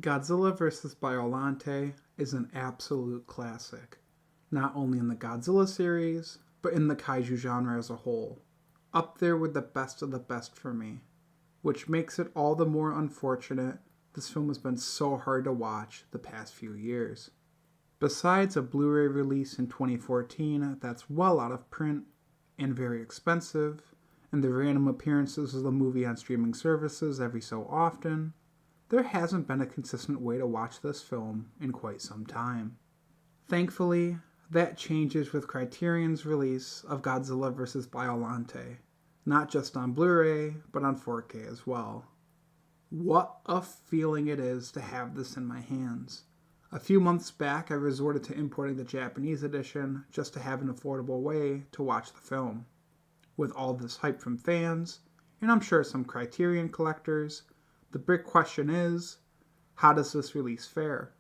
Godzilla vs. Biollante is an absolute classic, not only in the Godzilla series, but in the kaiju genre as a whole. Up there with the best of the best for me, which makes it all the more unfortunate this film has been so hard to watch the past few years. Besides a Blu-ray release in 2014 that's well out of print and very expensive, and the random appearances of the movie on streaming services every so often, there hasn't been a consistent way to watch this film in quite some time. Thankfully, that changes with Criterion's release of Godzilla vs. Biollante, not just on Blu-ray, but on 4K as well. What a feeling it is to have this in my hands. A few months back, I resorted to importing the Japanese edition just to have an affordable way to watch the film. With all this hype from fans, and I'm sure some Criterion collectors, the big question is, how does this release fare?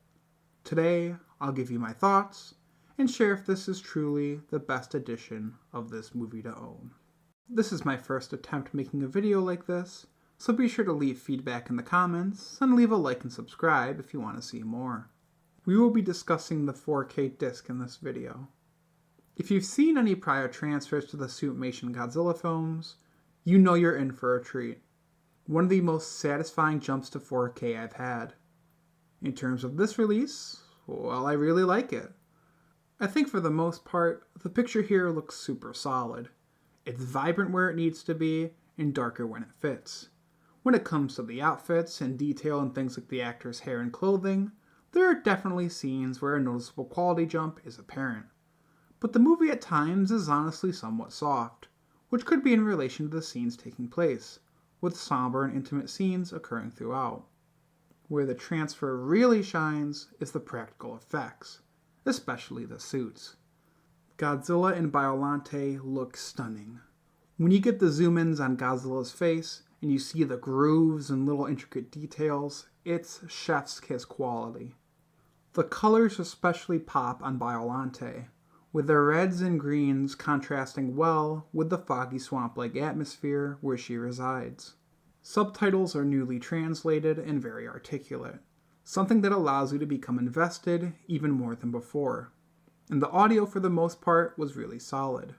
Today, I'll give you my thoughts and share if this is truly the best edition of this movie to own. This is my first attempt making a video like this, so be sure to leave feedback in the comments and leave a like and subscribe if you want to see more. We will be discussing the 4K disc in this video. If you've seen any prior transfers to the Suitmation Godzilla films, you know you're in for a treat. One of the most satisfying jumps to 4K I've had. In terms of this release, well, I really like it. I think for the most part, the picture here looks super solid. It's vibrant where it needs to be, and darker when it fits. When it comes to the outfits and detail and things like the actor's hair and clothing, there are definitely scenes where a noticeable quality jump is apparent. But the movie at times is honestly somewhat soft, which could be in relation to the scenes taking place, with somber and intimate scenes occurring throughout. Where the transfer really shines is the practical effects, especially the suits. Godzilla and Biollante look stunning. When you get the zoom-ins on Godzilla's face and you see the grooves and little intricate details, it's chef's kiss quality. The colors especially pop on Biollante, with their reds and greens contrasting well with the foggy swamp-like atmosphere where she resides. Subtitles are newly translated and very articulate, something that allows you to become invested even more than before. And the audio for the most part was really solid.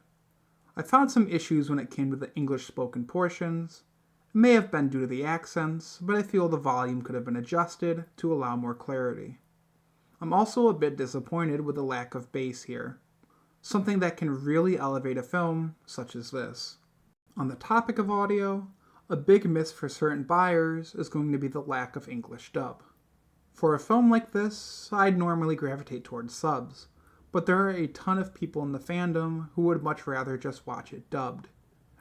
I found some issues when it came to the English spoken portions. It may have been due to the accents, but I feel the volume could have been adjusted to allow more clarity. I'm also a bit disappointed with the lack of bass here, something that can really elevate a film such as this. On the topic of audio, a big miss for certain buyers is going to be the lack of English dub. For a film like this, I'd normally gravitate towards subs, but there are a ton of people in the fandom who would much rather just watch it dubbed.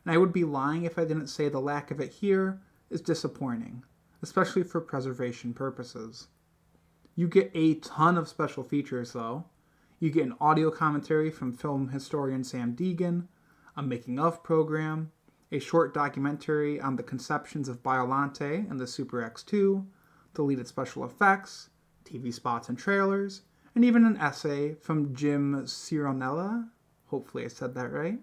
And I would be lying if I didn't say the lack of it here is disappointing, especially for preservation purposes. You get a ton of special features though. You get an audio commentary from film historian Sam Deegan, a making-of program, a short documentary on the conceptions of Biollante and the Super X2, deleted special effects, TV spots and trailers, and even an essay from Jim Cironella. Hopefully I said that right.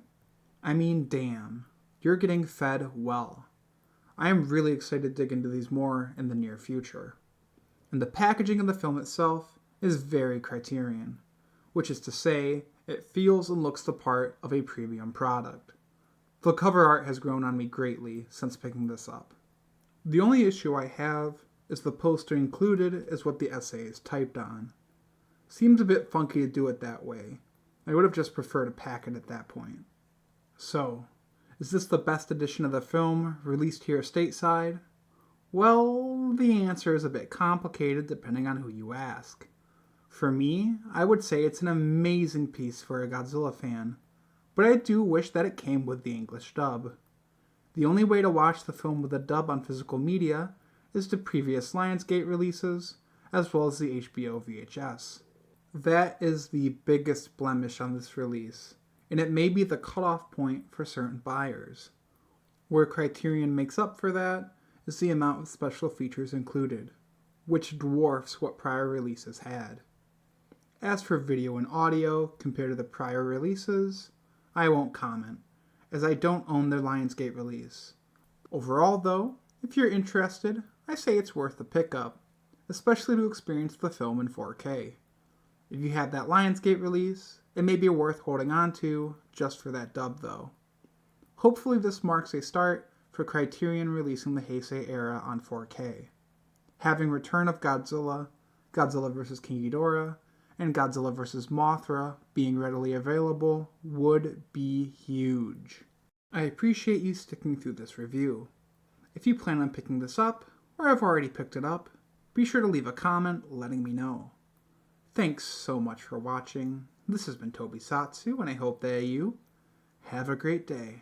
I mean, damn, you're getting fed well. I am really excited to dig into these more in the near future. And the packaging of the film itself is very Criterion, which is to say, it feels and looks the part of a premium product. The cover art has grown on me greatly since picking this up. The only issue I have is the poster included is what the essay is typed on. Seems a bit funky to do it that way. I would have just preferred a packet at that point. So, is this the best edition of the film released here stateside? Well, the answer is a bit complicated depending on who you ask. For me, I would say it's an amazing piece for a Godzilla fan, but I do wish that it came with the English dub. The only way to watch the film with a dub on physical media is the previous Lionsgate releases, as well as the HBO VHS. That is the biggest blemish on this release, and it may be the cutoff point for certain buyers. Where Criterion makes up for that is the amount of special features included, which dwarfs what prior releases had. As for video and audio compared to the prior releases, I won't comment, as I don't own the Lionsgate release. Overall though, if you're interested, I say it's worth the pickup, especially to experience the film in 4K. If you had that Lionsgate release, it may be worth holding on to just for that dub though. Hopefully this marks a start for Criterion releasing the Heisei era on 4K. Having Return of Godzilla, Godzilla vs. King Ghidorah, and Godzilla vs. Mothra being readily available would be huge. I appreciate you sticking through this review. If you plan on picking this up, or have already picked it up, be sure to leave a comment letting me know. Thanks so much for watching. This has been Toby Satsu, and I hope that you have a great day.